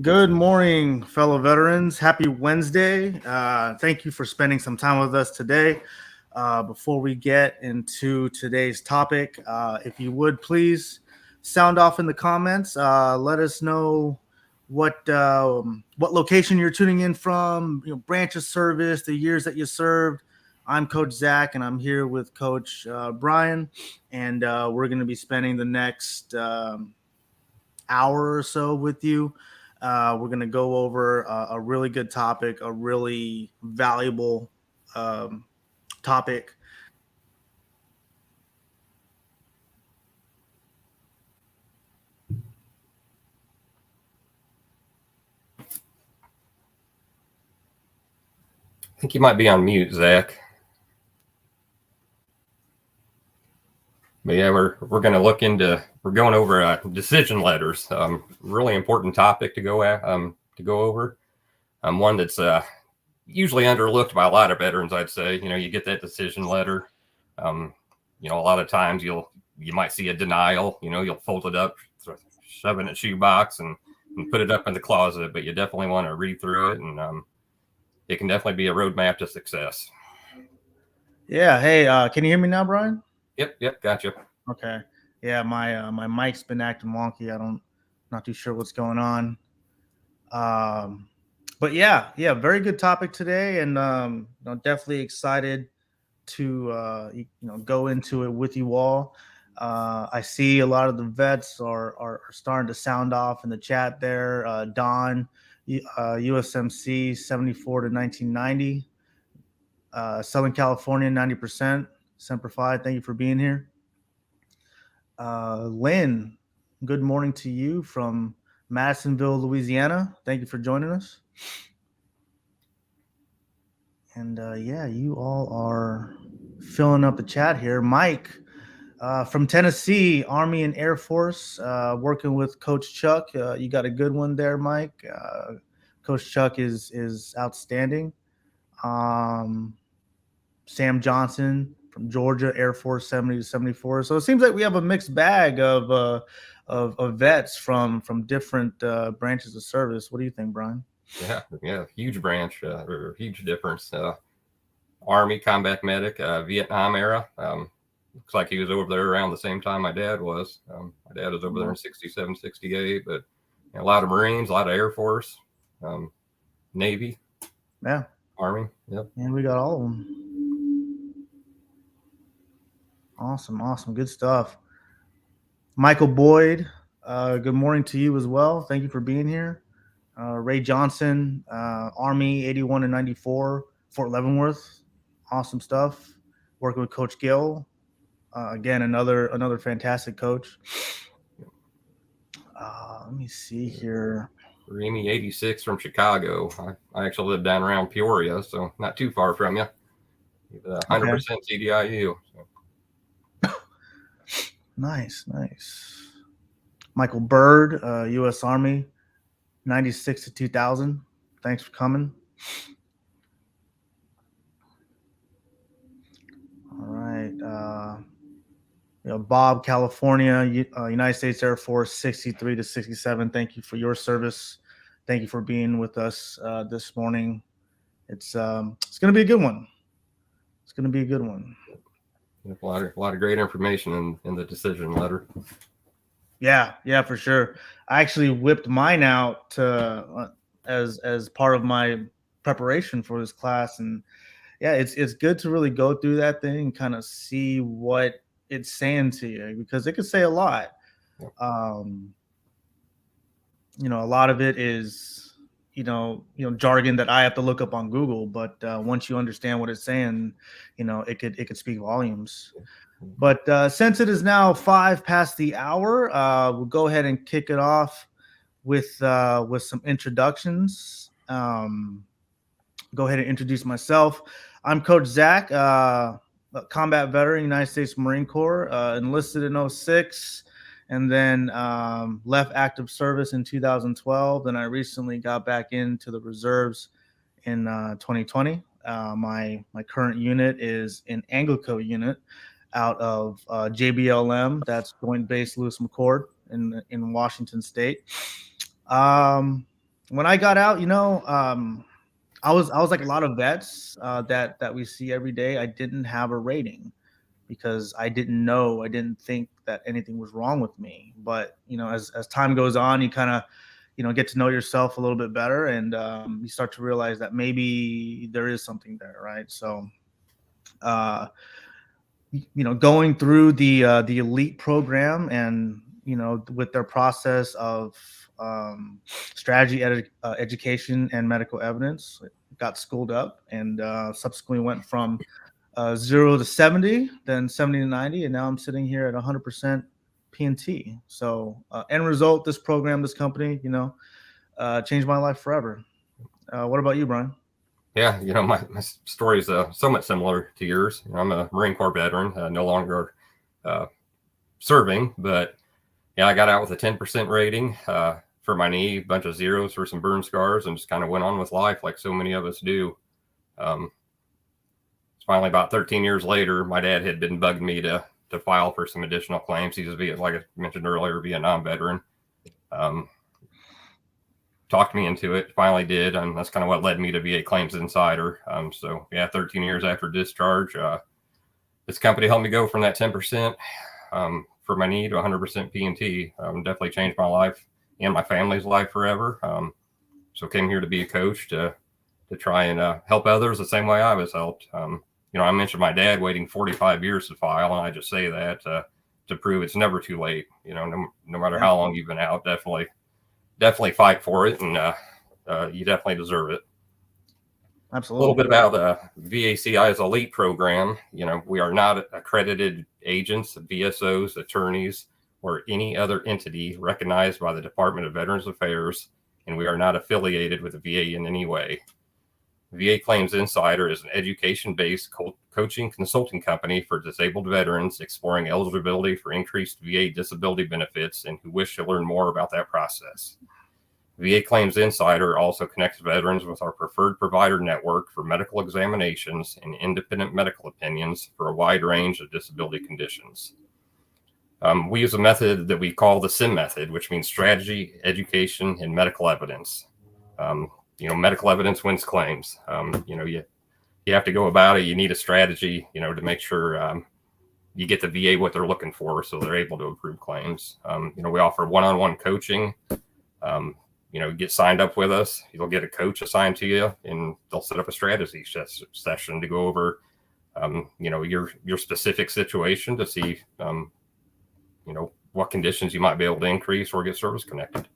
Good morning, fellow veterans. Happy Wednesday. Thank you for spending some time with us today. Before we get into today's topic, if you would please sound off in the comments. Let us know what location you're tuning in from. Branch of service, the years that you served. I'm Coach Zach, and I'm here with Coach Brian, and we're going to be spending the next hour or so with you. We're going to go over a really good topic, a really valuable um, topic. I think you might be on mute, Zach. But yeah, we're going to we're going over decision letters. Really important topic to go over. One that's usually underlooked by a lot of veterans. I'd say you get that decision letter. A lot of times you might see a denial. You'll fold it up, shove it in a shoebox, and put it up in the closet. But you definitely want to read through it, and it can definitely be a roadmap to success. Yeah. Hey, can you hear me now, Brian? Yep, gotcha. Okay. Yeah, my mic's been acting wonky. Not too sure what's going on. But yeah, very good topic today, and definitely excited to go into it with you all. I see a lot of the vets are starting to sound off in the chat there. Don, USMC 74 to 1990, Southern California 90%. Semper Fi, thank you for being here. Lynn, good morning to you from Madisonville, Louisiana. Thank you for joining us. And yeah, you all are filling up the chat here. Mike from Tennessee, Army and Air Force, working with Coach Chuck. You got a good one there, Mike. Coach Chuck is outstanding. Sam Johnson from Georgia, Air Force 70 to 74. So it seems like we have a mixed bag of vets from different branches of service. What do you think, Brian? Yeah, huge branch or huge difference. Army combat medic, Vietnam era. Looks like he was over there around the same time my dad was. My dad was over there in 67, 68, but a lot of Marines, a lot of Air Force, Navy, Yeah, Army. Yep. and we got all of them. Awesome, good stuff. Michael Boyd, good morning to you as well. Thank you for being here. Ray Johnson, Army 81 and 94, Fort Leavenworth. Awesome stuff. Working with Coach Gill. Again, another fantastic coach. Let me see here. Remy 86 from Chicago. I actually live down around Peoria, so not too far from you. 100% CDIU. So. Nice. Michael Bird, U.S. Army, 96 to 2000. Thanks for coming. All right. Bob, California, United States Air Force, 63 to 67. Thank you for your service. Thank you for being with us this morning. It's going to be a good one. It's going to be a good one. A lot of great information in the decision letter. Yeah, for sure. I actually whipped mine out as part of my preparation for this class, and yeah, it's good to really go through that thing and kind of see what it's saying to you, because it could say a lot. A lot of it is jargon that I have to look up on Google, but once you understand what it's saying, it could speak volumes. But since it is now 5 past the hour, we'll go ahead and kick it off with some introductions. Go ahead and introduce myself. I'm Coach Zach, a combat veteran, United States Marine Corps, enlisted in 06, and then left active service in 2012. Then I recently got back into the reserves in 2020. My current unit is an Anglo unit out of JBLM, that's Joint Base Lewis McChord in Washington State. When I got out, I was like a lot of vets that we see every day. I didn't have a rating because I didn't think that anything was wrong with me. But as time goes on, you kind of get to know yourself a little bit better, and you start to realize that maybe there is something there, right? So, uh, going through the elite program, and with their process of strategy, education, and medical evidence, got schooled up, and subsequently went from 0 to 70, then 70 to 90, and now I'm sitting here at 100% PNT. So, end result, this program, this company, changed my life forever. What about you, Brian? Yeah, my story is somewhat similar to yours. I'm a Marine Corps veteran, no longer uh, serving, but yeah, I got out with a 10% rating for my knee, a bunch of zeros for some burn scars, and just kind of went on with life like so many of us do. Um, Finally, about 13 years later, my dad had been bugging me to file for some additional claims. He's like I mentioned earlier, Vietnam veteran. Um, Talked me into it, finally did, and that's kind of what led me to VA Claims Insider. So yeah, 13 years after discharge, this company helped me go from that 10% for my knee to 100% PNT. Definitely changed my life and my family's life forever. So came here to be a coach to try and help others the same way I was helped. I mentioned my dad waiting 45 years to file, and I just say that to prove it's never too late. No matter how long you've been out, definitely fight for it, and you definitely deserve it. Absolutely. A little bit about VACI's elite program. We are not accredited agents, VSOs, attorneys, or any other entity recognized by the Department of Veterans Affairs, and we are not affiliated with the VA in any way. VA Claims Insider is an education-based coaching consulting company for disabled veterans exploring eligibility for increased VA disability benefits and who wish to learn more about that process. VA Claims Insider also connects veterans with our preferred provider network for medical examinations and independent medical opinions for a wide range of disability conditions. We use a method that we call the SIM method, which means strategy, education, and medical evidence. Medical evidence wins claims. You have to go about it. You need a strategy, to make sure you get the VA what they're looking for, so they're able to approve claims. We offer one-on-one coaching. Get signed up with us. You'll get a coach assigned to you, and they'll set up a strategy session to go over, your specific situation to see, what conditions you might be able to increase or get service connected.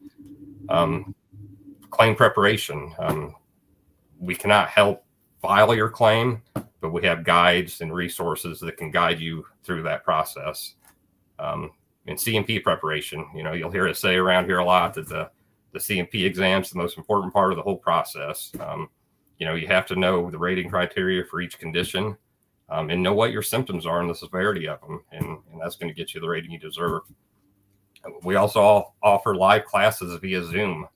Claim preparation. We cannot help file your claim, but we have guides and resources that can guide you through that process. And C&P preparation. You'll hear us say around here a lot that the C&P exam is the most important part of the whole process. You have to know the rating criteria for each condition and know what your symptoms are and the severity of them. And that's going to get you the rating you deserve. We also offer live classes via Zoom.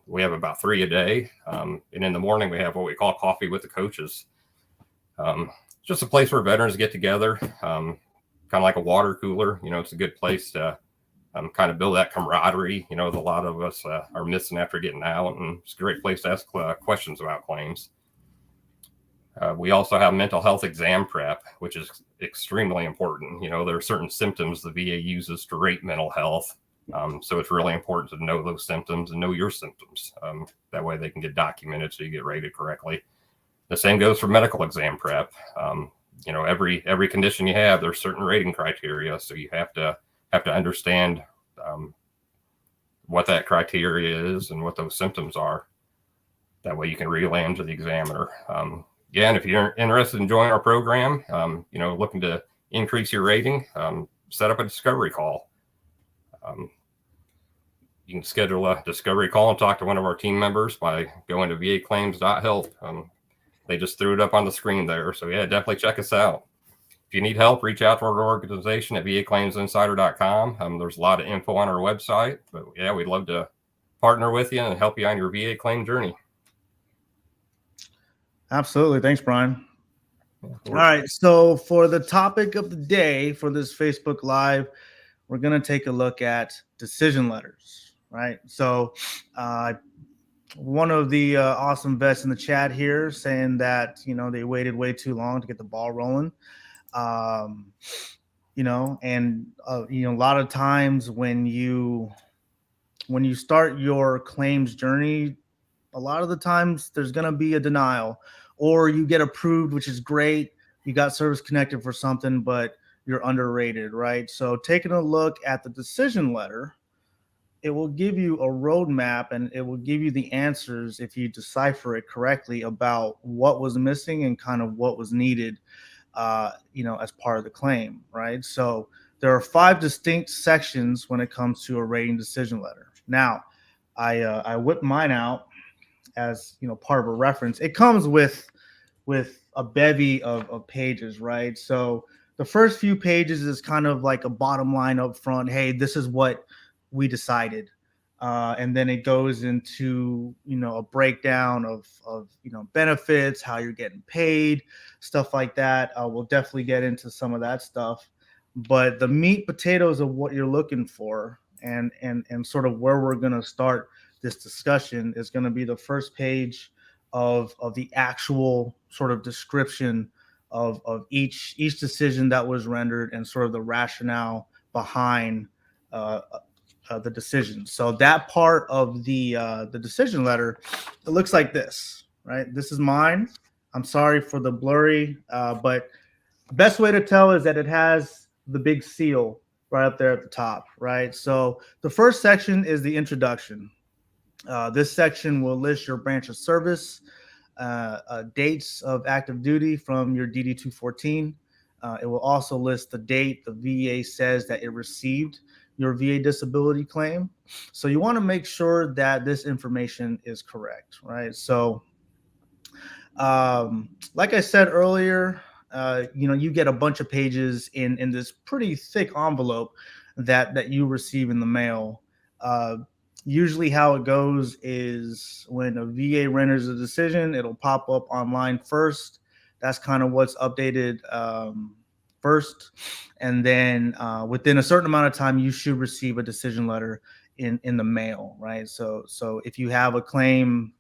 We have about 3 a day. And in the morning, we have what we call coffee with the coaches. Just a place where veterans get together, kind of like a water cooler. It's a good place to kind of build that camaraderie, that a lot of us are missing after getting out. And it's a great place to ask questions about claims. We also have mental health exam prep, which is extremely important. There are certain symptoms the VA uses to rate mental health. So it's really important to know those symptoms and know your symptoms. That way they can get documented so you get rated correctly. The same goes for medical exam prep. Every condition you have, there's certain rating criteria. So you have to understand what that criteria is and what those symptoms are. That way you can relay them to the examiner. And if you're interested in joining our program, looking to increase your rating, set up a discovery call. You can schedule a discovery call and talk to one of our team members by going to vaclaims.help. They just threw it up on the screen there. So yeah, definitely check us out. If you need help, reach out to our organization at vaclaimsinsider.com. There's a lot of info on our website, but yeah, we'd love to partner with you and help you on your VA claim journey. Absolutely. Thanks, Brian. All right. So for the topic of the day for this Facebook Live, we're going to take a look at decision letters, right? So one of the awesome vets in the chat here saying that they waited way too long to get the ball rolling. Um, and a lot of times when you start your claims journey, a lot of the times there's going to be a denial, or you get approved, which is great. You got service connected for something, but you're underrated, right? So taking a look at the decision letter, it will give you a roadmap and it will give you the answers if you decipher it correctly about what was missing and kind of what was needed, as part of the claim, right? So there are 5 distinct sections when it comes to a rating decision letter. Now, I whipped mine out as part of a reference. It comes with a bevy of pages, right? So the first few pages is kind of like a bottom line up front. Hey, this is what we decided. And then it goes into a breakdown of benefits, how you're getting paid, stuff like that. We'll definitely get into some of that stuff, but the meat potatoes of what you're looking for and sort of where we're going to start this discussion is going to be the first page of the actual sort of description of each decision that was rendered and sort of the rationale behind uh, the decision. So that part of the decision letter, it looks like this, right? This is mine. I'm sorry for the blurry, but the best way to tell is that it has the big seal right up there at the top, right? So the first section is the introduction. This section will list your branch of service, dates of active duty from your DD 214. It will also list the date the VA says that it received your VA disability claim. So you want to make sure that this information is correct, right? So, like I said earlier, you get a bunch of pages in this pretty thick envelope that you receive in the mail. Usually how it goes is when a VA renders a decision, it'll pop up online first. That's kind of what's updated first. And then within a certain amount of time, you should receive a decision letter in the mail, right? So if you have a claim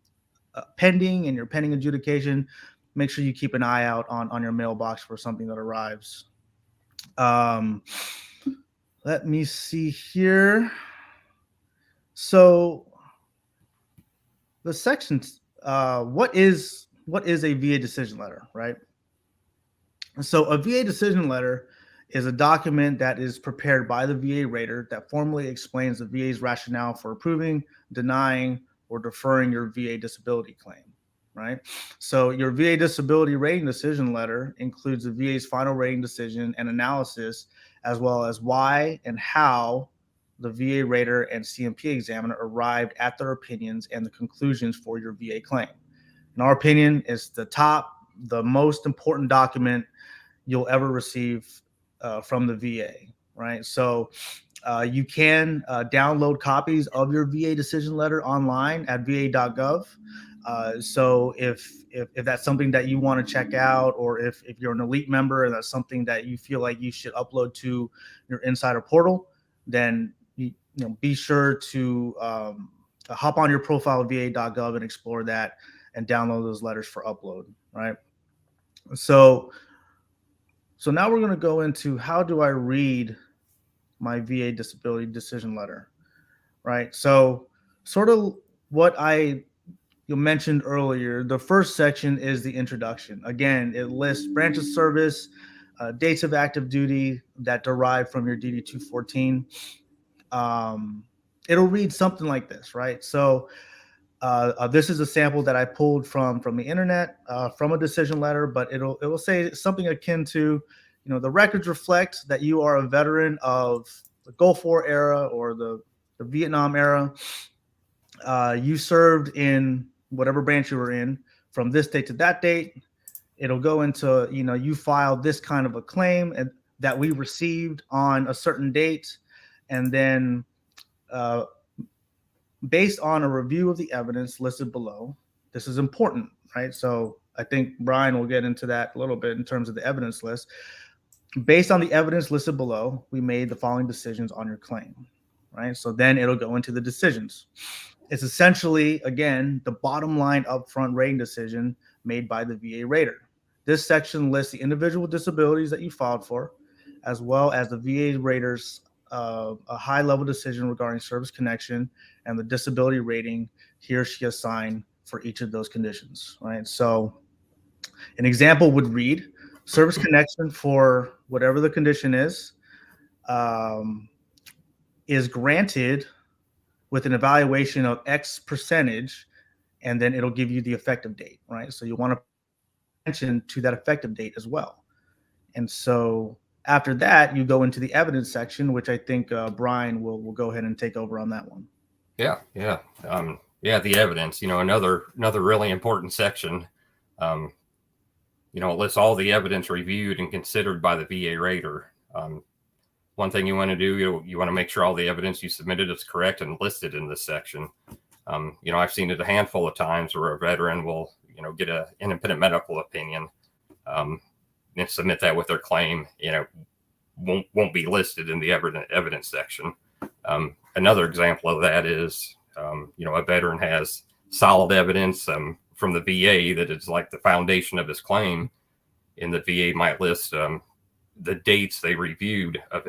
pending and you're pending adjudication, make sure you keep an eye out on your mailbox for something that arrives. Let me see here. So the sections, what is a VA decision letter, right? So a VA decision letter is a document that is prepared by the VA rater that formally explains the VA's rationale for approving, denying, or deferring your VA disability claim, right? So your VA disability rating decision letter includes the VA's final rating decision and analysis, as well as why and how the VA rater and CMP examiner arrived at their opinions and the conclusions for your VA claim. In our opinion, it's the most important document you'll ever receive from the VA, right? So you can download copies of your VA decision letter online at va.gov. So if that's something that you want to check out, or if you're an elite member and that's something that you feel like you should upload to your insider portal, then be sure to hop on your profile at va.gov and explore that and download those letters for upload, right? So now we're going to go into how do I read my VA disability decision letter, right? So sort of what you mentioned earlier, the first section is the introduction. Again, it lists branch of service, dates of active duty that derive from your DD 214. It'll read something like this, right? So this is a sample that I pulled from the internet, from a decision letter, but it will say something akin to, the records reflect that you are a veteran of the Gulf War era or the Vietnam era. You served in whatever branch you were in from this date to that date. It'll go into, you filed this kind of a claim and that we received on a certain date. And then based on a review of the evidence listed below, this is important, right? So I think Brian will get into that a little bit in terms of the evidence list. Based on the evidence listed below, we made the following decisions on your claim, right? So then it'll go into the decisions. It's essentially, again, the bottom line upfront rating decision made by the VA rater. This section lists the individual disabilities that you filed for, as well as the VA rater's a high level decision regarding service connection and the disability rating he or she assigned for each of those conditions, right? So an example would read service connection for whatever the condition is granted with an evaluation of X percentage, and then it'll give you the effective date, right? So you want to pay attention to that effective date as well. And so after that, you go into the evidence section, which I think Brian will go ahead and take over on that one. Yeah, yeah, the evidence. Another really important section. It lists all the evidence reviewed and considered by the VA rater. One thing you want to do, you want to make sure all the evidence you submitted is correct and listed in this section. I've seen it a handful of times where a veteran will, get an independent medical opinion and submit that with their claim. Won't be listed in the evidence section. Another example of that is, a veteran has solid evidence from the VA that it's like the foundation of his claim, and the VA might list the dates they reviewed of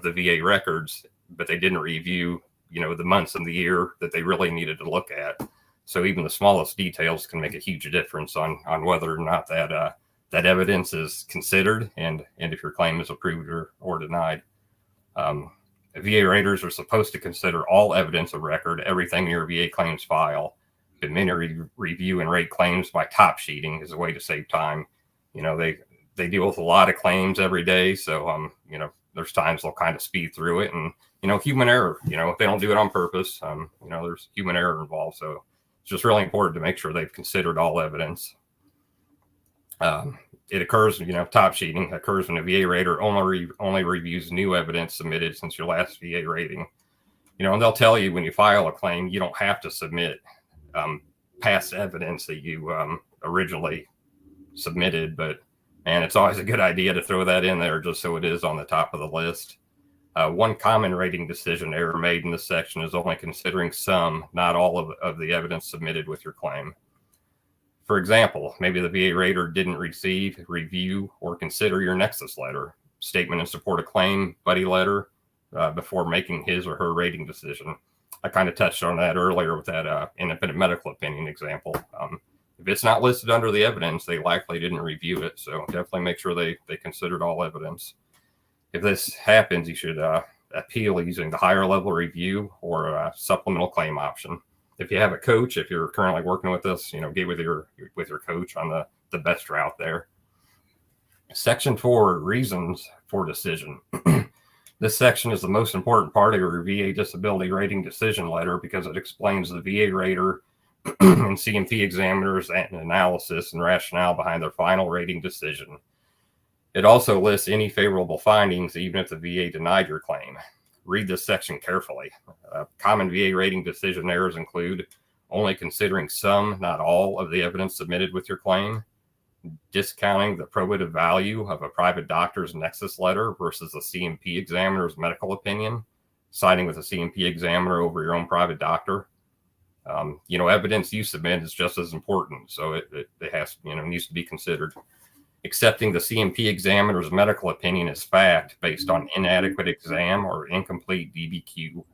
the VA records, but they didn't review, the months and the year that they really needed to look at. So even the smallest details can make a huge difference on whether or not that evidence is considered and if your claim is approved or denied. VA raters are supposed to consider all evidence of record, everything in your VA claims file, but many review and rate claims by top sheeting as a way to save time. They deal with a lot of claims every day. So, there's times they'll kind of speed through it and, human error, if they don't do it on purpose, there's human error involved. So it's just really important to make sure they've considered all evidence. It occurs, top sheeting occurs when a VA rater only reviews new evidence submitted since your last VA rating. And they'll tell you when you file a claim, you don't have to submit past evidence that you originally submitted, but man, it's always a good idea to throw that in there just so it is on the top of the list. One common rating decision error made in this section is only considering some, not all of the evidence submitted with your claim. For example, maybe the VA rater didn't receive, review, or consider your nexus letter, statement in support of claim, buddy letter, before making his or her rating decision. I kind of touched on that earlier with that independent medical opinion example. If it's not listed under the evidence, they likely didn't review it. So definitely make sure they considered all evidence. If this happens, you should appeal using the higher level review or a supplemental claim option. If you have a coach, if you're currently working with this, get with your coach on the best route there. Section 4, reasons for decision. This section is the most important part of your VA disability rating decision letter because it explains the VA rater and CMP examiners and analysis and rationale behind their final rating decision. It also lists any favorable findings, even if the VA denied your claim. Read this section carefully. Common VA rating decision errors include only considering some, not all, of the evidence submitted with your claim, discounting the probative value of a private doctor's nexus letter versus a CMP examiner's medical opinion, siding with a CMP examiner over your own private doctor. Evidence you submit is just as important, so it has, needs to be considered. Accepting the CMP examiner's medical opinion as fact based on inadequate exam or incomplete DBQ.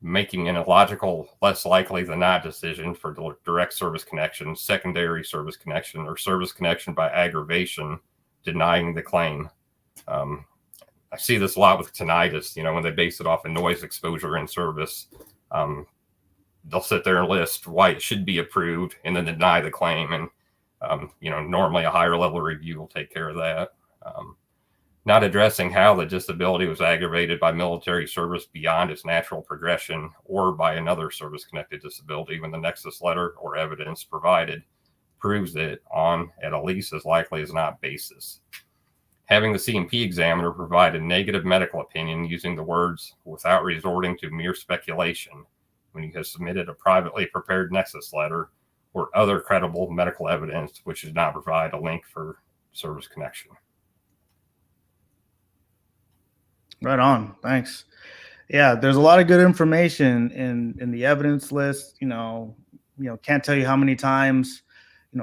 Making an illogical, less likely than not decision for direct service connection, secondary service connection, or service connection by aggravation, denying the claim. I see this a lot with tinnitus, when they base it off of noise exposure in service. They'll sit there and list why it should be approved and then deny the claim. And, normally a higher level review will take care of that. Not addressing how the disability was aggravated by military service beyond its natural progression or by another service-connected disability when the nexus letter or evidence provided proves it on at least as likely as not basis. Having the CMP examiner provide a negative medical opinion using the words without resorting to mere speculation when you have submitted a privately prepared nexus letter or other credible medical evidence which does not provide a link for service connection. Right on. Thanks. Yeah, there's a lot of good information in the evidence list. Can't tell you how many times,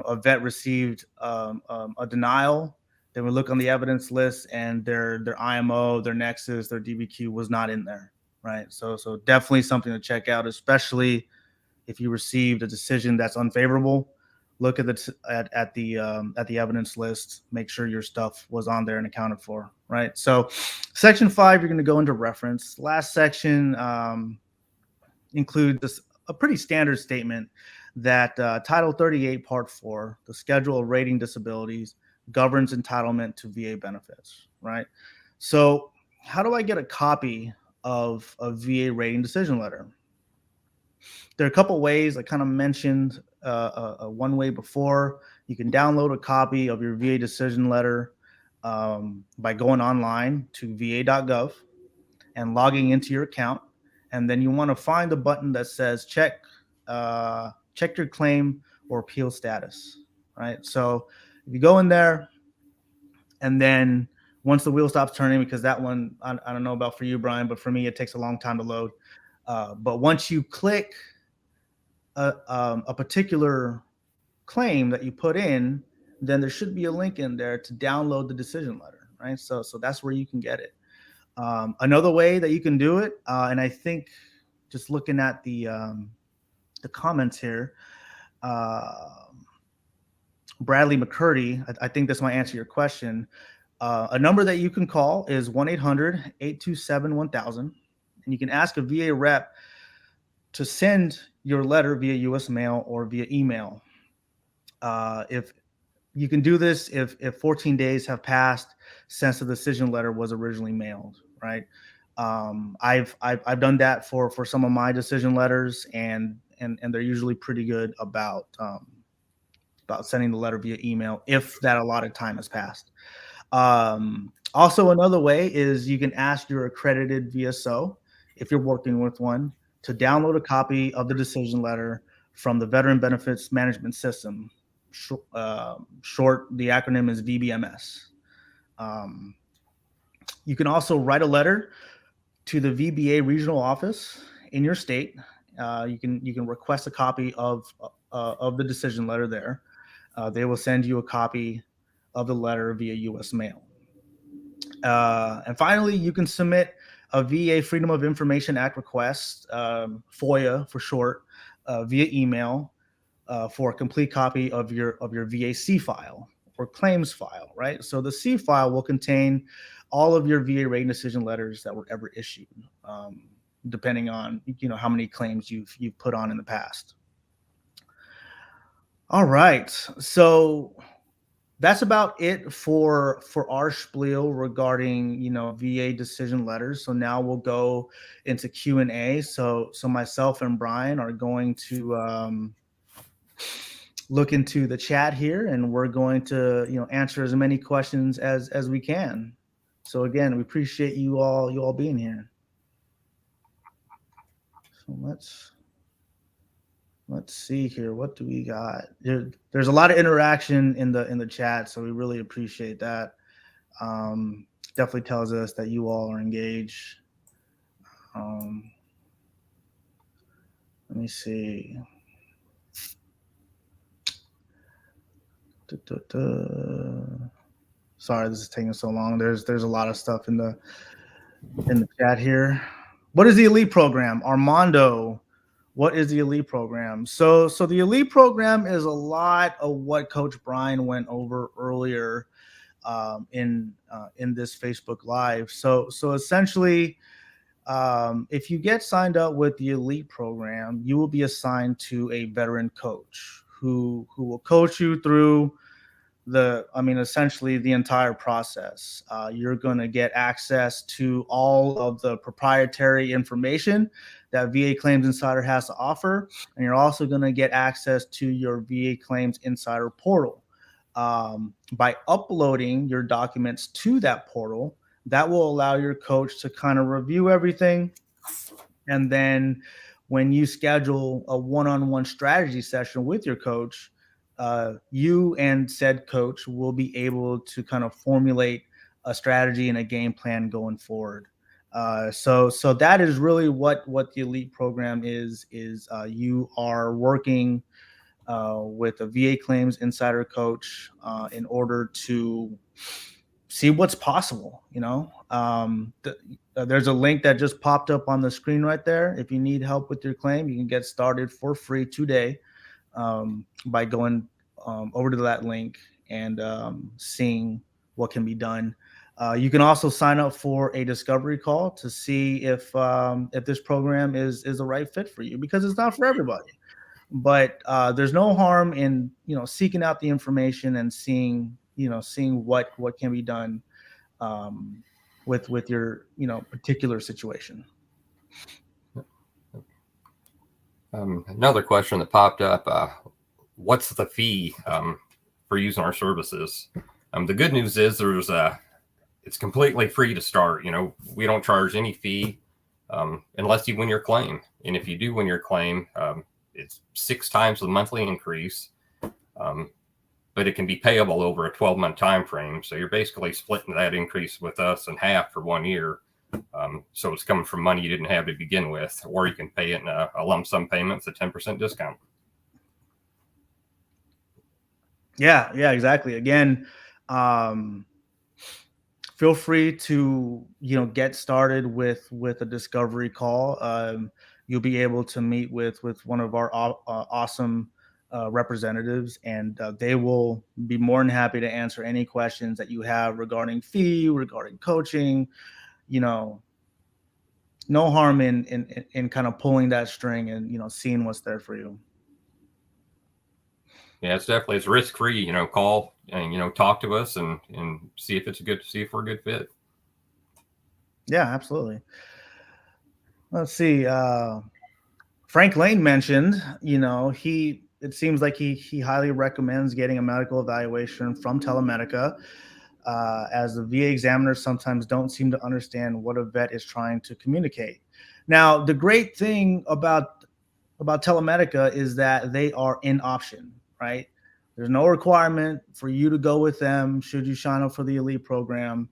a vet received a denial. Then we look on the evidence list, and their IMO, their Nexus, their DBQ was not in there, right? So definitely something to check out, especially if you received a decision that's unfavorable. Look at the evidence list. Make sure your stuff was on there and accounted for, right? So, section 5, you're going to go into reference. Last section includes a pretty standard statement that Title 38, Part 4, the Schedule of Rating Disabilities, governs entitlement to VA benefits, right? So, how do I get a copy of a VA rating decision letter? There are a couple ways. I kind of mentioned one way before. You can download a copy of your VA decision letter by going online to va.gov and logging into your account. And then you want to find the button that says check your claim or appeal status, right? So if you go in there, and then once the wheel stops turning, because that one, I don't know about for you, Brian, but for me, it takes a long time to load. But once you click a particular claim that you put in, then there should be a link in there to download the decision letter, right? So that's where you can get it. Another way that you can do it, and I think just looking at the comments here, Bradley McCurdy, I think this might answer your question. A number that you can call is 1-800-827-1000, and you can ask a VA rep to send your letter via U.S. mail or via email. If you can do this if 14 days have passed since the decision letter was originally mailed, right? I've done that for some of my decision letters, and they're usually pretty good about sending the letter via email if that allotted time has passed. Also, another way is you can ask your accredited VSO, if you're working with one, to download a copy of the decision letter from the Veteran Benefits Management System. Short, the acronym is VBMS. You can also write a letter to the VBA regional office in your state. You can request a copy of the decision letter there. They will send you a copy of the letter via U.S. mail. And finally, you can submit a VA Freedom of Information Act request, FOIA for short, via email for a complete copy of your VA C file or claims file, right? So the C file will contain all of your VA rating decision letters that were ever issued, depending on how many claims you've put on in the past. All right, so that's about it for our spiel regarding VA decision letters. So now we'll go into Q&A. So myself and Brian are going to look into the chat here, and we're going to answer as many questions as we can. So again, we appreciate you all being here. So let's see here. What do we got? There's a lot of interaction in the chat, so we really appreciate that. Definitely tells us that you all are engaged. Let me see. Sorry, this is taking so long. There's a lot of stuff in the chat here. What is the elite program? Armando, what is the elite program? So the elite program is a lot of what Coach Brian went over earlier in this Facebook Live. So essentially, if you get signed up with the elite program, you will be assigned to a veteran coach who will coach you through essentially the entire process. You're going to get access to all of the proprietary information that VA Claims Insider has to offer, and you're also going to get access to your VA Claims Insider portal. By uploading your documents to that portal, that will allow your coach to kind of review everything, and then when you schedule a one-on-one strategy session with your coach, you and said coach will be able to kind of formulate a strategy and a game plan going forward. So that is really what the elite program is. You are working with a VA claims insider coach in order to see what's possible. There's a link that just popped up on the screen right there. If you need help with your claim, you can get started for free today by going over to that link and seeing what can be done. You can also sign up for a discovery call to see if this program is the right fit for you, because it's not for everybody. But there's no harm in seeking out the information and seeing what can be done with your particular situation. Another question that popped up: what's the fee for using our services? The good news is it's completely free to start. We don't charge any fee unless you win your claim, and if you do win your claim, it's 6 times the monthly increase, but it can be payable over a 12-month time frame. So you're basically splitting that increase with us in half for 1 year. So it's coming from money you didn't have to begin with, or you can pay it in a lump sum payment with a 10% discount. Yeah, exactly. Again, feel free to get started with a discovery call. You'll be able to meet with one of our awesome representatives, and they will be more than happy to answer any questions that you have regarding fee, regarding coaching. No harm in kind of pulling that string and seeing what's there for you. Yeah, it's risk free. Call and talk to us and see if we're a good fit. Yeah, absolutely. Let's see. Frank Lane mentioned, it seems like he highly recommends getting a medical evaluation from Telemedica, as the VA examiners sometimes don't seem to understand what a vet is trying to communicate. Now, the great thing about Telemedica is that they are in option, right? There's no requirement for you to go with them should you sign up for the elite program.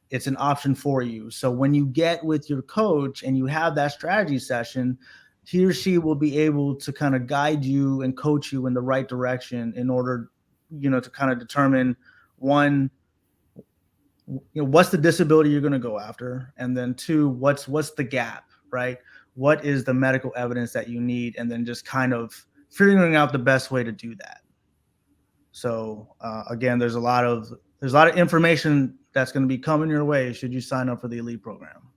It's an option for you. So when you get with your coach and you have that strategy session, he or she will be able to kind of guide you and coach you in the right direction in order, to kind of determine, one, what's the disability you're going to go after, and then two, what's the gap, right? What is the medical evidence that you need, and then just kind of figuring out the best way to do that. So again, there's a lot of information that's going to be coming your way should you sign up for the elite program.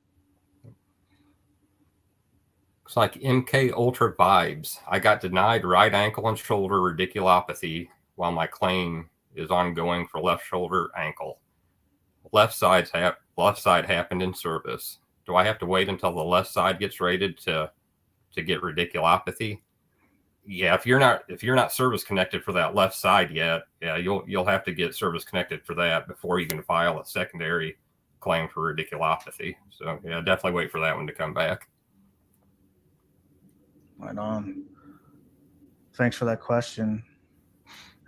Looks like MK Ultra Vibes. I got denied right ankle and shoulder radiculopathy while my claim is ongoing for left shoulder ankle. Left side happened in service. Do I have to wait until the left side gets rated to get radiculopathy? Yeah, if you're not service connected for that left side yet, yeah, you'll have to get service connected for that before you can file a secondary claim for radiculopathy. So yeah, definitely wait for that one to come back. Right on. Thanks for that question.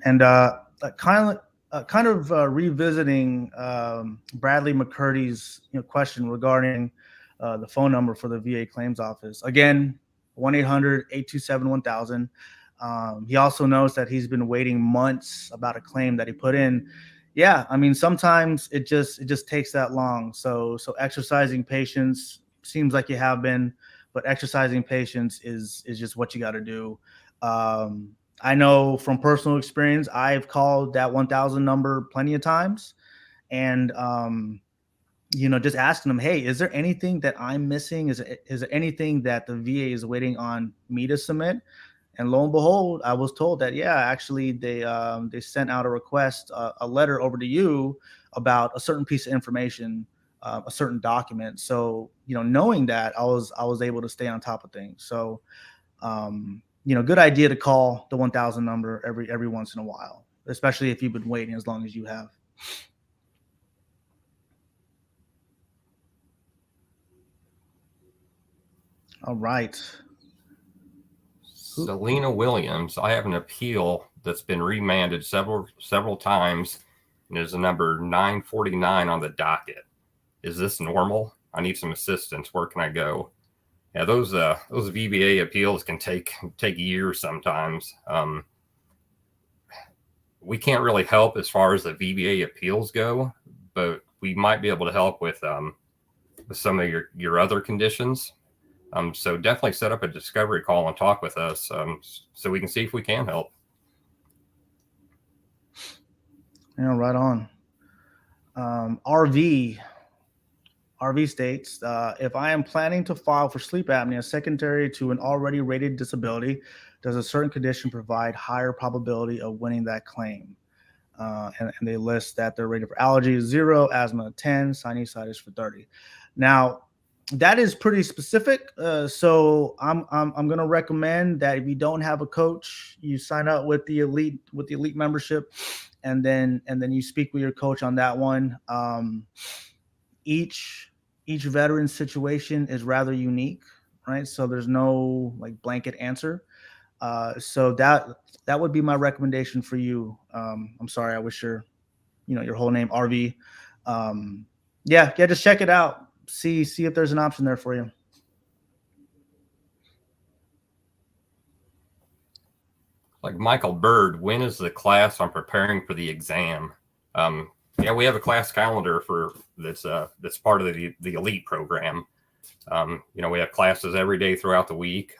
And kind of revisiting Bradley McCurdy's question regarding the phone number for the VA claims office. Again, 1-800-827-1000. He also knows that he's been waiting months about a claim that he put in. Yeah, I mean, sometimes it just takes that long. So exercising patience, seems like you have been, but exercising patience is just what you got to do. I know from personal experience, I've called that 1000 number plenty of times, and just asking them, hey, is there anything that I'm missing? Is there anything that the VA is waiting on me to submit? And lo and behold, I was told that, yeah, actually they sent out a request, a letter over to you about a certain piece of information, a certain document. So, knowing that, I was able to stay on top of things. So, good idea to call the 1000 number every once in a while, especially if you've been waiting as long as you have. All right. Selena Williams, I have an appeal that's been remanded several times, and there's a number 949 on the docket. Is this normal? I need some assistance. Where can I go? Yeah, those VBA appeals can take years sometimes. We can't really help as far as the VBA appeals go, but we might be able to help with some of your other conditions. So definitely set up a discovery call and talk with us, so we can see if we can help. Yeah, right on. RV states, if I am planning to file for sleep apnea secondary to an already rated disability, does a certain condition provide higher probability of winning that claim? And they list that their rating for allergy is 0, asthma 10, sinusitis for 30. Now, that is pretty specific. So I'm going to recommend that if you don't have a coach, you sign up with the elite membership, and then you speak with your coach on that one. Each veteran situation is rather unique, right? So there's no like blanket answer. So that would be my recommendation for you. I'm sorry, I wish your whole name RV. Yeah, just check it out. See if there's an option there for you. Like Michael Bird, when is the class on preparing for the exam? Yeah, we have a class calendar for that's part of the elite program. We have classes every day throughout the week.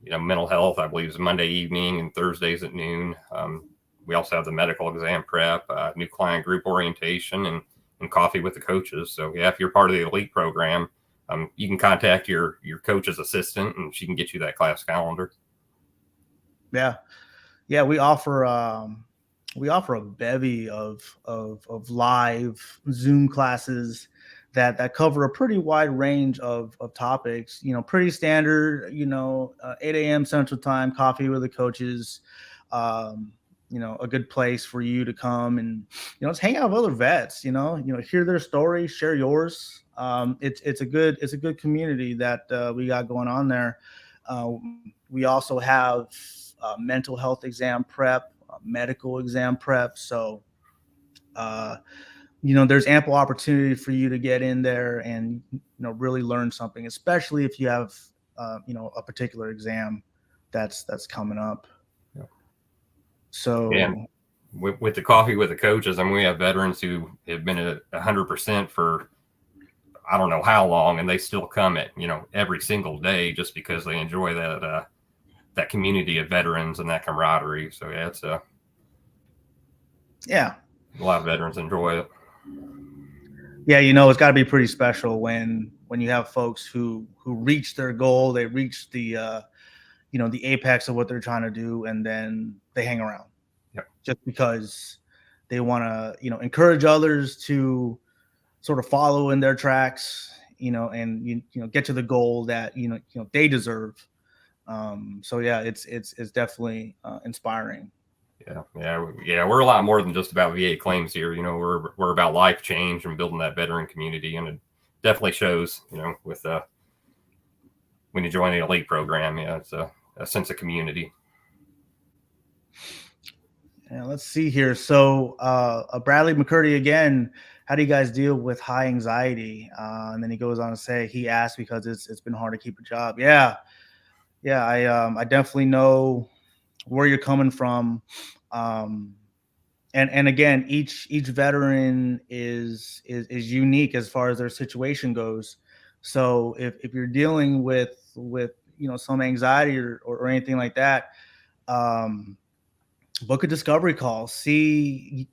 Mental health, I believe, is Monday evening and Thursdays at noon. We also have the medical exam prep, new client group orientation, and coffee with the coaches. So yeah, if you're part of the elite program, you can contact your coach's assistant, and she can get you that class calendar. Yeah, we offer a bevy of live Zoom classes that cover a pretty wide range of topics. Pretty standard. 8 a.m. Central Time, coffee with the coaches. A good place for you to come and just hang out with other vets. Hear their stories, share yours. It's a good community that we got going on there. We also have mental health exam prep, medical exam prep. So, there's ample opportunity for you to get in there and, really learn something, especially if you have, a particular exam that's coming up. Yeah. So, and with the coffee with the coaches, we have veterans who have been at 100% for I don't know how long, and they still come at, every single day just because they enjoy that community of veterans and that camaraderie. So yeah, it's a lot of veterans enjoy it. Yeah, it's got to be pretty special when you have folks who reach their goal, they reach the the apex of what they're trying to do, and then they hang around. Yep. Just because they want to encourage others to sort of follow in their tracks, and get to the goal that they deserve. So yeah, it's definitely inspiring. Yeah. We're a lot more than just about VA claims here. We're about life change and building that veteran community, and it definitely shows. With when you join the elite program, it's a sense of community. Yeah, let's see here. So, Bradley McCurdy again. How do you guys deal with high anxiety? And then he goes on to say he asked because it's been hard to keep a job. Yeah. I definitely know where you're coming from. And again, each veteran is unique as far as their situation goes. So if you're dealing with some anxiety or anything like that, book a discovery call. See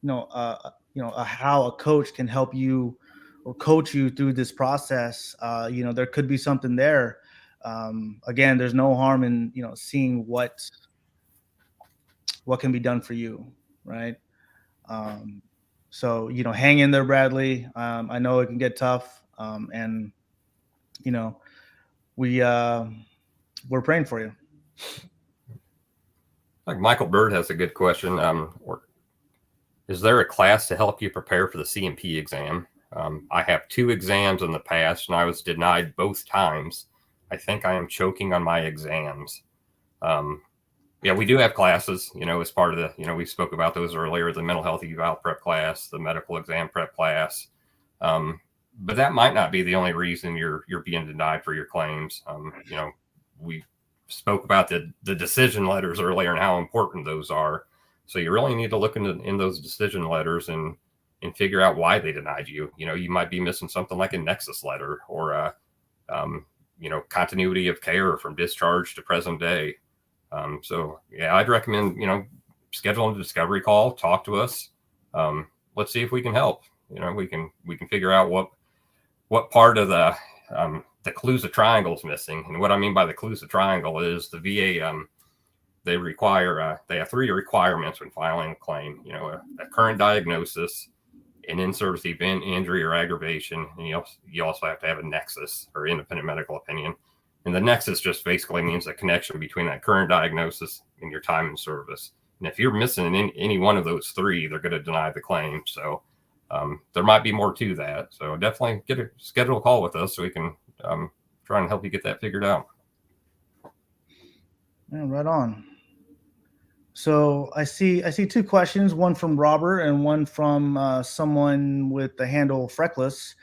how a coach can help you or coach you through this process. There could be something there. Again, there's no harm in seeing what can be done for you, right? So hang in there, Bradley. I know it can get tough, and we're praying for you. Like Michael Bird has a good question. Is there a class to help you prepare for the CMP exam? I have 2 exams in the past, and I was denied both times. I think I am choking on my exams. Yeah, we do have classes, as part of the, we spoke about those earlier, the mental health eval prep class, the medical exam prep class. but that might not be the only reason you're being denied for your claims. We spoke about the decision letters earlier and how important those are. So you really need to look in those decision letters and figure out why they denied you. You might be missing something like a nexus letter or a continuity of care from discharge to present day. So yeah, I'd recommend scheduling a discovery call, talk to us. Let's see if we can help. We can figure out what part of the Calusa triangle is missing. And what I mean by the Calusa triangle is the VA, they have 3 requirements when filing a claim. A current diagnosis, an in-service event, injury, or aggravation, and you also have to have a nexus or independent medical opinion. And the nexus just basically means a connection between that current diagnosis and your time in service. And if you're missing any one of those 3, they're going to deny the claim. So there might be more to that. So definitely schedule a call with us so we can try and help you get that figured out. Yeah, right on. So I see 2 questions, one from Robert and one from someone with the handle Freckless,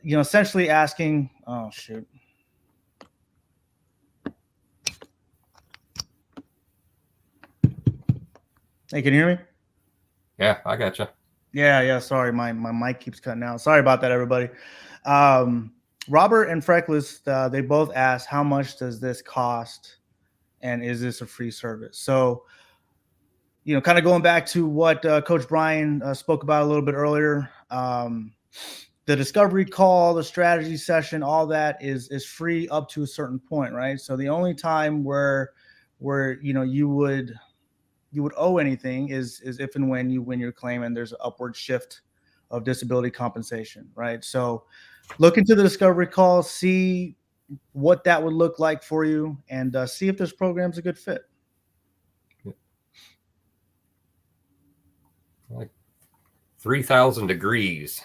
essentially asking, oh shoot. Hey, can you hear me? Yeah, I gotcha. Yeah. Sorry, my mic keeps cutting out. Sorry about that, everybody. Robert and Freckless, they both asked, how much does this cost, and is this a free service? So, kind of going back to what Coach Brian spoke about a little bit earlier, the discovery call, the strategy session, all that is free up to a certain point, right? So the only time where you would owe anything is if and when you win your claim and there's an upward shift of disability compensation, right? So look into the discovery call, see what that would look like for you, and see if this program's a good fit. Like 3,000 degrees.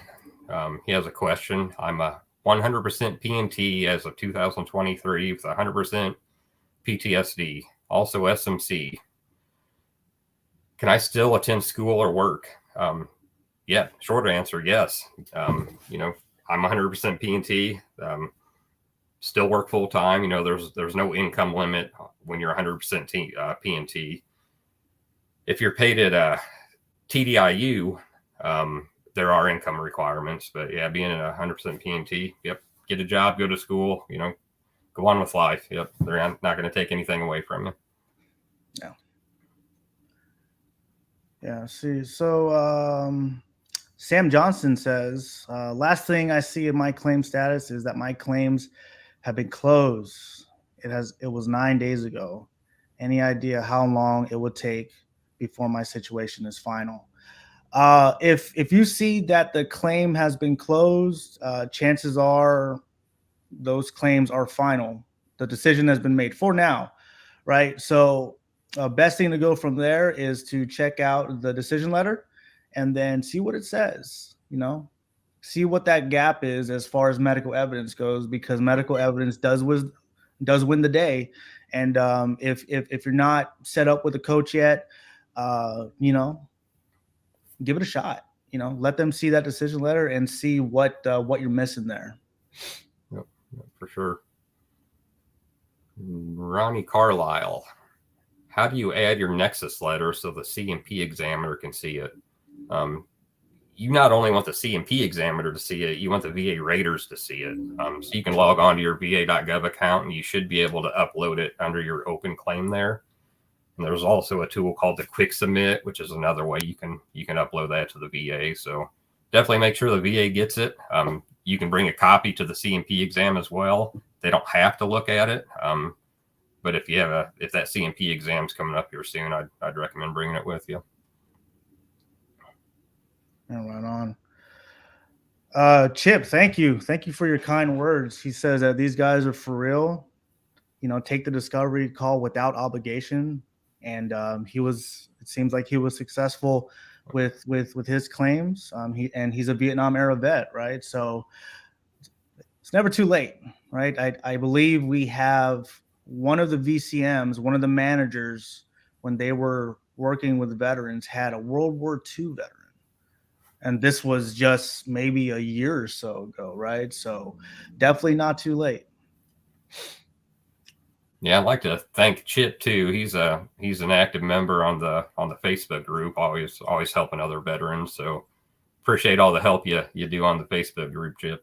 He has a question. I'm a 100% PNT as of 2023 with 100% PTSD, also SMC. Can I still attend school or work? Yeah, short answer, yes. I'm 100% PNT. Still work full time. There's no income limit when you're 100% PNT. If you're paid at TDIU, there are income requirements, but yeah, being a 100% PNT, yep, get a job, go to school, go on with life. Yep, they're not going to take anything away from you. Yeah. See, so Sam Johnson says, last thing I see in my claim status is that my claims have been closed. It was 9 days ago. Any idea how long it would take before my situation is final? If you see that the claim has been closed, chances are those claims are final. The decision has been made for now, right? So best thing to go from there is to check out the decision letter and then see what it says, see what that gap is as far as medical evidence goes, because medical evidence does win the day. And if you're not set up with a coach yet, give it a shot. Let them see that decision letter and see what you're missing there. Yep, for sure. Ronnie Carlisle, how do you add your nexus letter so the C&P examiner can see it? You not only want the C&P examiner to see it, you want the VA raters to see it. So you can log on to your va.gov account and you should be able to upload it under your open claim there. And there's also a tool called the Quick Submit, which is another way you can upload that to the VA. So definitely make sure the VA gets it. You can bring a copy to the C&P exam as well. They don't have to look at it. But if that C&P exam's coming up here soon, I'd recommend bringing it with you. Right on. Chip, thank you for your kind words. He says that these guys are for real. Take the discovery call without obligation. And it seems like he was successful with his claims. He's a Vietnam era vet, right? So it's never too late, right? I believe we have one of the VCMs, one of the managers, when they were working with veterans, had a World War II veteran. And this was just maybe a year or so ago, right? So definitely not too late. Yeah, I'd like to thank Chip too. He's an active member on the Facebook group, always helping other veterans. So appreciate all the help you do on the Facebook group, Chip.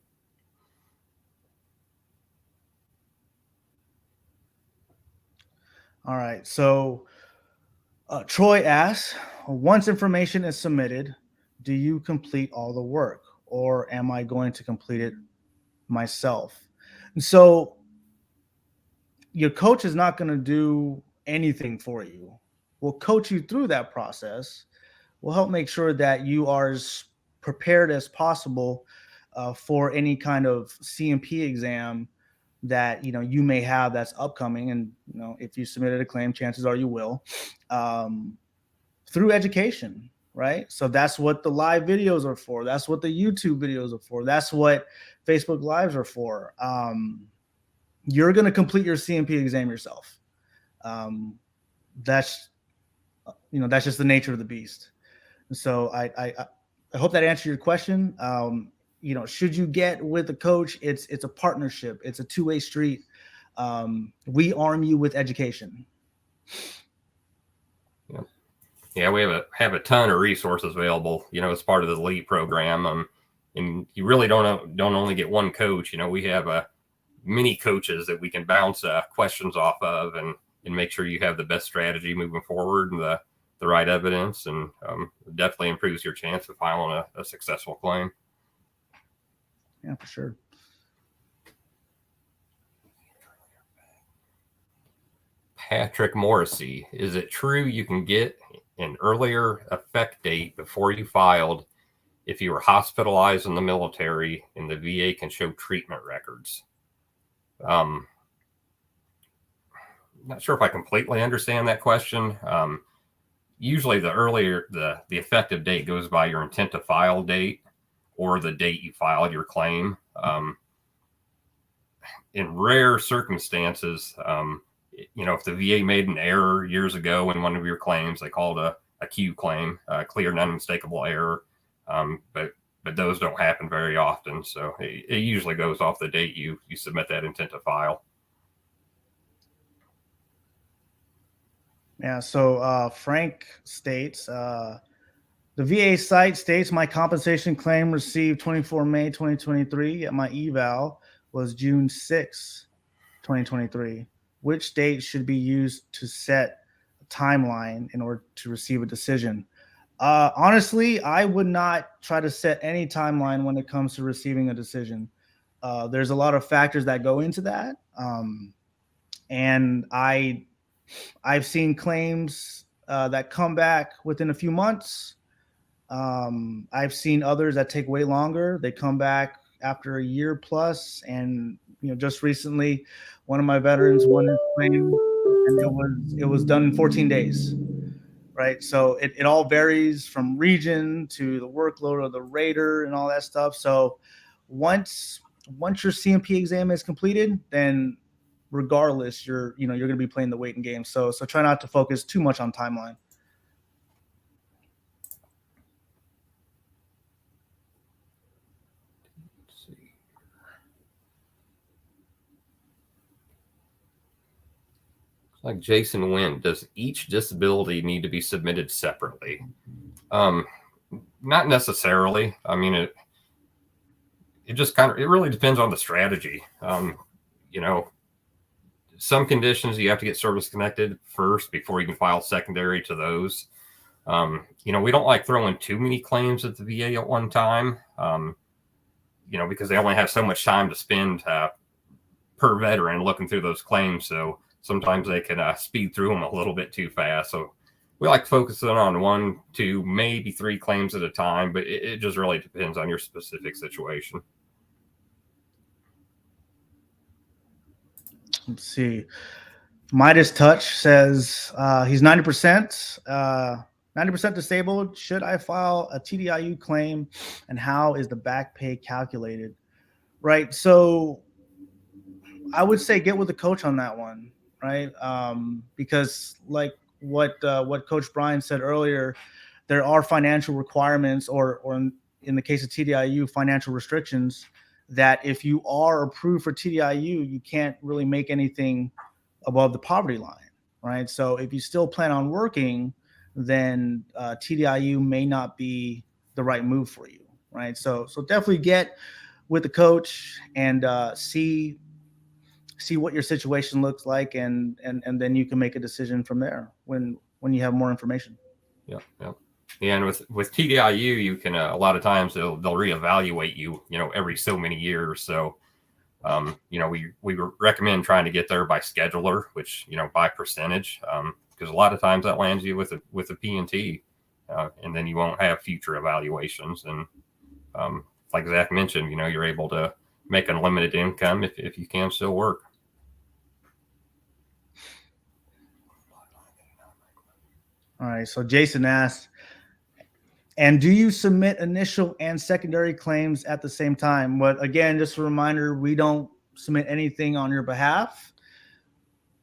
All right. So Troy asks, once information is submitted, do you complete all the work, or am I going to complete it myself? And so your coach is not going to do anything for you. We'll coach you through that process. We'll help make sure that you are as prepared as possible for any kind of CMP exam that you may have that's upcoming. And if you submitted a claim, chances are you will, through education, right? So that's what the live videos are for. That's what the YouTube videos are for. That's what Facebook Lives are for. You're going to complete your CMP exam yourself. That's that's just the nature of the beast. So I hope that answered your question. Should you get with a coach? It's a partnership. It's a two-way street. We arm you with education. Yeah, we have a ton of resources available, as part of the elite program. And you really don't only get one coach. We have many coaches that we can bounce questions off of, and make sure you have the best strategy moving forward and the right evidence, and definitely improves your chance of filing a successful claim. Yeah, for sure. Patrick Morrissey, is it true you can get an earlier effect date before you filed if you were hospitalized in the military and the VA can show treatment records? Not sure if I completely understand that question. Usually the earlier the effective date goes by your intent to file date or the date you filed your claim. In rare circumstances, if the VA made an error years ago in one of your claims, they called a Q claim, clear and unmistakable error. But those don't happen very often. So it usually goes off the date you submit that intent to file. Yeah. So Frank states, the VA site states my compensation claim received 24 May 2023, yet my eval was June 6, 2023. Which date should be used to set a timeline in order to receive a decision? Honestly, I would not try to set any timeline when it comes to receiving a decision. There's a lot of factors that go into that. And I've seen claims that come back within a few months. I've seen others that take way longer. They come back after a year plus. And just recently, one of my veterans won his claim, and it was done in 14 days. Right. So it all varies from region to the workload of the rater and all that stuff. So once your CMP exam is completed, then regardless, you're going to be playing the waiting game. So try not to focus too much on timeline. Let's see. Like Jason Wynn, does each disability need to be submitted separately? Not necessarily. I mean, it just it really depends on the strategy. Some conditions you have to get service connected first before you can file secondary to those. We don't like throwing too many claims at the VA at one time, because they only have so much time to spend per veteran looking through those claims. So sometimes they can speed through them a little bit too fast. So we like focusing on 1, 2, maybe 3 claims at a time, but it just really depends on your specific situation. Let's see. Midas Touch says he's 90%, 90% disabled. Should I file a TDIU claim, and how is the back pay calculated? Right. So I would say get with the coach on that one, right? Because like what Coach Brian said earlier, there are financial requirements or in the case of TDIU, financial restrictions, that if you are approved for TDIU, you can't really make anything above the poverty line, right? So if you still plan on working, then TDIU may not be the right move for you, right? So definitely get with the coach and see what your situation looks like, and then you can make a decision from there when you have more information. Yeah, yeah. Yeah, and with TDIU, you can a lot of times they'll reevaluate you, every so many years. So, we recommend trying to get there by scheduler, which by percentage, because a lot of times that lands you with a P&T, and then you won't have future evaluations. And like Zach mentioned, you're able to make unlimited income if you can still work. All right. So Jason asked, and do you submit initial and secondary claims at the same time? But again, just a reminder, we don't submit anything on your behalf.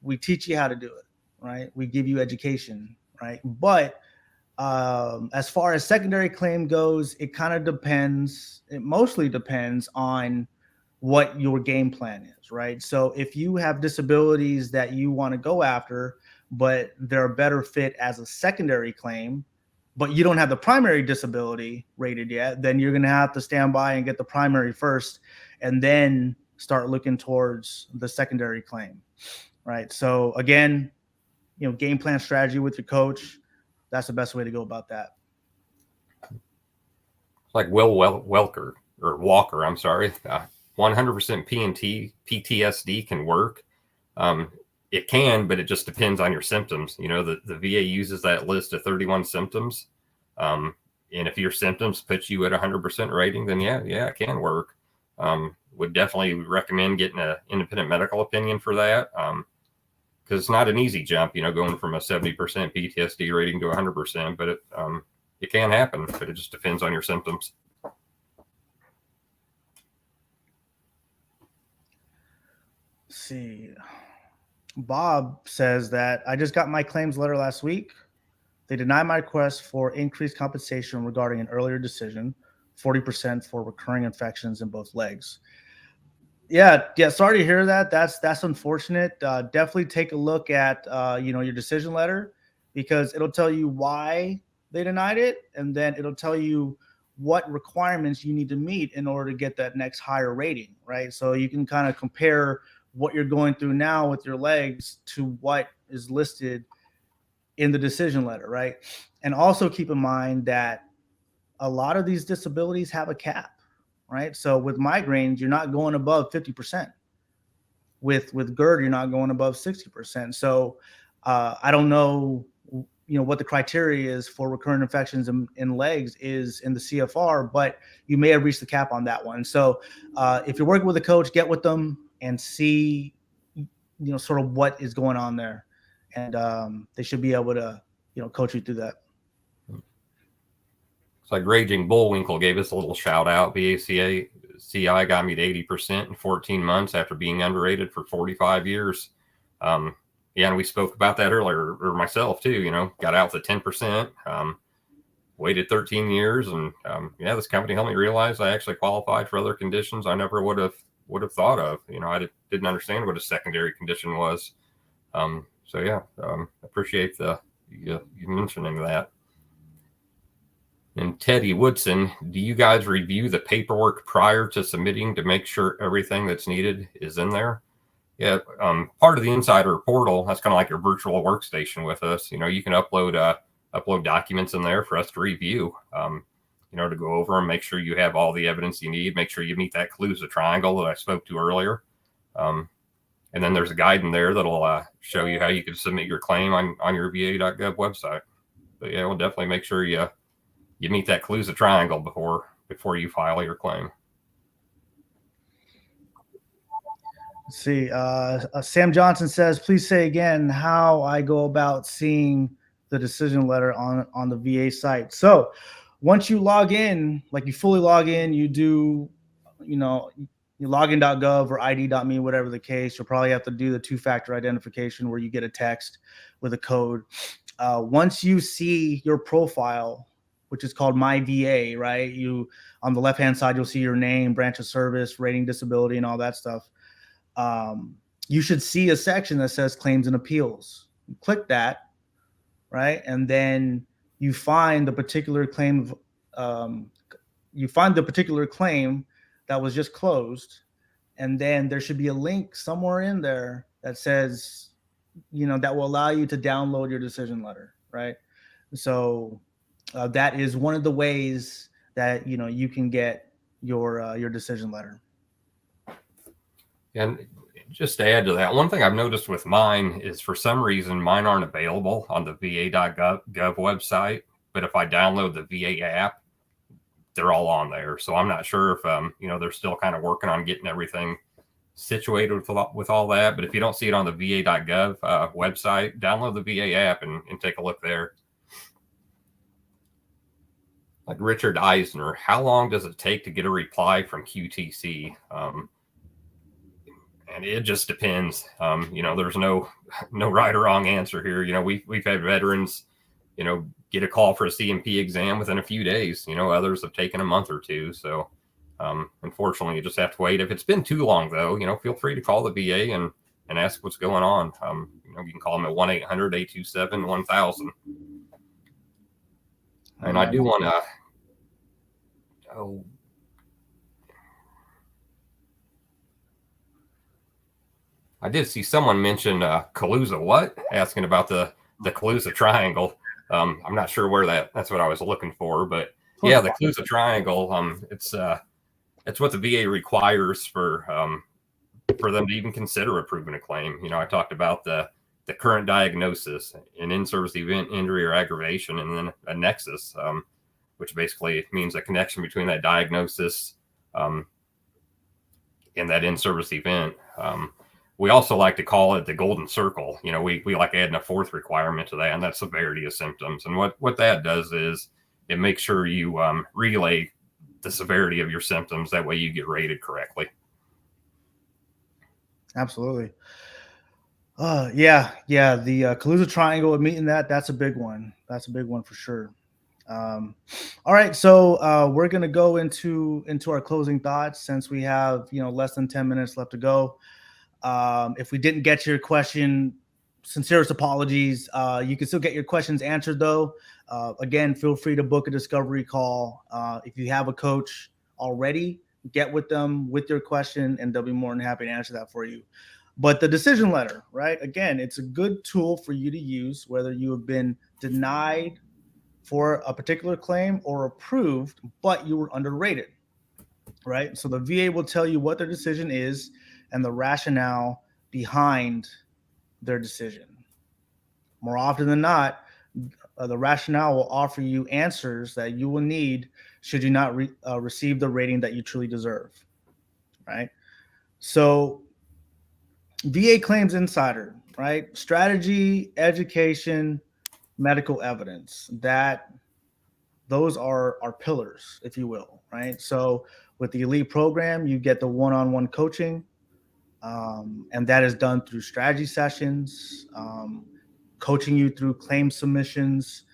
We teach you how to do it, right? We give you education, right? But as far as secondary claim goes, it kind of depends. It mostly depends on what your game plan is, right? So if you have disabilities that you want to go after, but they're a better fit as a secondary claim, but you don't have the primary disability rated yet, then you're going to have to stand by and get the primary first, and then start looking towards the secondary claim, right? So again, game plan strategy with your coach. That's the best way to go about that. It's like Walker, I'm sorry. 100% PTSD can work. It can, but it just depends on your symptoms. The VA uses that list of 31 symptoms. And if your symptoms put you at 100% rating, then yeah, it can work. Would definitely recommend getting an independent medical opinion for that. Because it's not an easy jump, going from a 70% PTSD rating to 100%, but it can happen, but it just depends on your symptoms. Let's see. Bob says that I just got my claims letter last week. They denied my request for increased compensation regarding an earlier decision, 40% for recurring infections in both legs. Yeah. Sorry to hear that. That's unfortunate. Definitely take a look at your decision letter, because it'll tell you why they denied it, and then it'll tell you what requirements you need to meet in order to get that next higher rating, right? So you can kind of compare what you're going through now with your legs to what is listed in the decision letter, right? And also keep in mind that a lot of these disabilities have a cap, right? So with migraines, you're not going above 50%. With GERD, you're not going above 60%. So I don't know, what the criteria is for recurrent infections in legs is in the CFR, but you may have reached the cap on that one. So if you're working with a coach, get with them and see, sort of what is going on there, and they should be able to, coach you through that. It's like Raging Bullwinkle gave us a little shout out. VACI got me to 80% in 14 months after being underrated for 45 years. And we spoke about that earlier, or myself too, got out to 10%, waited 13 years. And this company helped me realize I actually qualified for other conditions I never would have thought of. I didn't understand what a secondary condition was. Appreciate you mentioning that. And Teddy Woodson, do you guys review the paperwork prior to submitting to make sure everything that's needed is in there? Yeah, part of the insider portal, that's kind of like your virtual workstation with us. You can upload documents in there for us to review, to go over and make sure you have all the evidence you need, make sure you meet that clues of triangle that I spoke to earlier. And then there's a guide in there that'll show you how you can submit your claim on your va.gov website. But yeah, we'll definitely make sure you meet that clues of triangle before you file your claim. Let's see. Sam Johnson says, please say again how I go about seeing the decision letter on the VA site. So once you log in, like you fully log in, you do, you login.gov or id.me, whatever the case, you'll probably have to do the two-factor identification where you get a text with a code. Once you see your profile which is called My VA, right? You on the left hand side, you'll see your name, branch of service, rating, disability, and all that stuff. You should see a section that says claims and appeals. You click that, right, and then you find the particular claim. You find the particular claim that was just closed, and then there should be a link somewhere in there that says, that will allow you to download your decision letter, right? So that is one of the ways that you can get your decision letter. And just to add to that, one thing I've noticed with mine is for some reason mine aren't available on the va.gov website, but if I download the VA app, they're all on there. So I'm not sure if they're still kind of working on getting everything situated with all that. But if you don't see it on the va.gov website, download the VA app and take a look there. Like Richard Eisner, how long does it take to get a reply from QTC? And it just depends. There's no right or wrong answer here. We've had veterans, get a call for a CMP exam within a few days. Others have taken a month or two. So unfortunately, you just have to wait. If it's been too long, though, feel free to call the VA and ask what's going on. You can call them at 1-800-827-1000. And I do want to. I did see someone mention Calusa. What? Asking about the Calusa Triangle. I'm not sure where that's what I was looking for, but yeah, the Calusa Triangle. It's what the VA requires for them to even consider approving a claim. I talked about the current diagnosis, an in-service event, injury, or aggravation, and then a nexus, which basically means a connection between that diagnosis and that in-service event. We also like to call it the golden circle. We like adding a fourth requirement to that, and that's severity of symptoms. And what that does is it makes sure you relay the severity of your symptoms. That way you get rated correctly. Absolutely. Yeah. The Calusa Triangle, meeting that's a big one. That's a big one for sure. All right, so we're gonna go into our closing thoughts since we have less than 10 minutes left to go. If we didn't get to your question, sincerest apologies. You can still get your questions answered though. Again, feel free to book a discovery call. If you have a coach already, get with them with your question and they'll be more than happy to answer that for you. But the decision letter, right? Again, it's a good tool for you to use whether you have been denied for a particular claim or approved, but you were underrated, right? So the VA will tell you what their decision is and the rationale behind their decision. More often than not, the rationale will offer you answers that you will need should you not receive the rating that you truly deserve, right? So VA Claims Insider, right? Strategy, education, medical evidence. Those are our pillars, if you will, right? So with the Elite program, you get the one-on-one coaching, and that is done through strategy sessions, coaching you through claim submissions,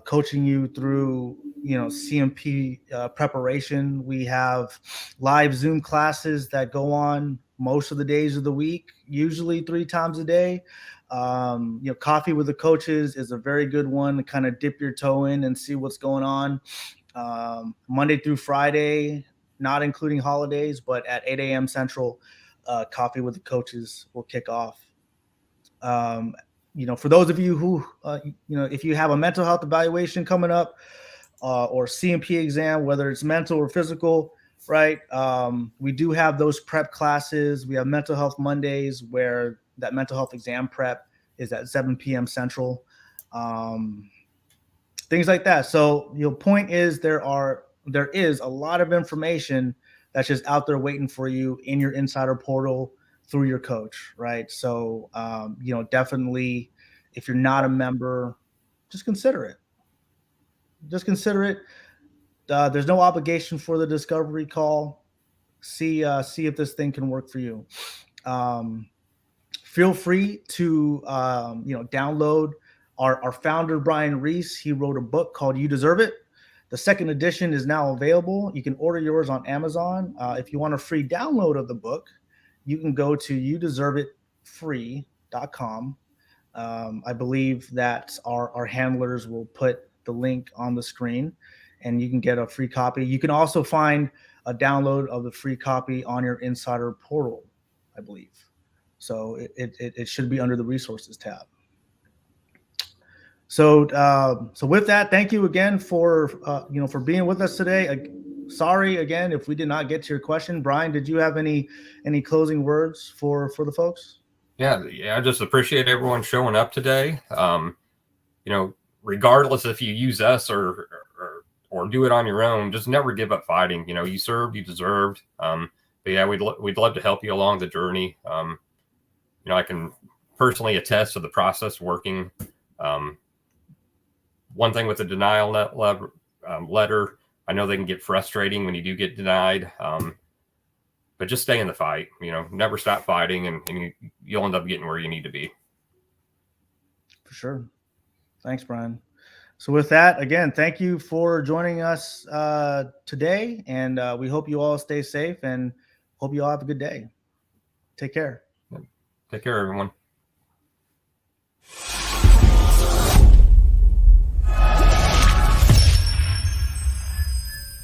coaching you through CMP preparation. We have live Zoom classes that go on most of the days of the week, usually 3 times a day. Coffee with the coaches is a very good one to kind of dip your toe in and see what's going on. Monday through Friday, not including holidays, but at 8 a.m. Central, Coffee with the Coaches will kick off. For those of you who, if you have a mental health evaluation coming up or CMP exam, whether it's mental or physical, right? We do have those prep classes. We have Mental Health Mondays where that mental health exam prep is at 7 p.m. Central. Things like that. So your point is there is a lot of information that's just out there waiting for you in your insider portal through your coach, right? So, definitely if you're not a member, just consider it. There's no obligation for the discovery call. See if this thing can work for you. Feel free to, download our founder, Brian Reese. He wrote a book called You Deserve It. The second edition is now available. You can order yours on Amazon. If you want a free download of the book, you can go to youdeserveitfree.com. I believe that our handlers will put the link on the screen, and you can get a free copy. You can also find a download of the free copy on your insider portal, I believe. So it should be under the resources tab. So with that, thank you again for for being with us today. Sorry again if we did not get to your question. Brian, did you have any closing words for the folks? Yeah, I just appreciate everyone showing up today. Regardless if you use us or do it on your own, just never give up fighting. You served, you deserved. But yeah, we'd love to help you along the journey. I can personally attest to the process working. One thing with the denial letter, I know they can get frustrating when you do get denied. But just stay in the fight. Never stop fighting, and you'll end up getting where you need to be. For sure. Thanks, Brian. So with that, again, thank you for joining us today, and we hope you all stay safe and hope you all have a good day. Take care. Take care, everyone.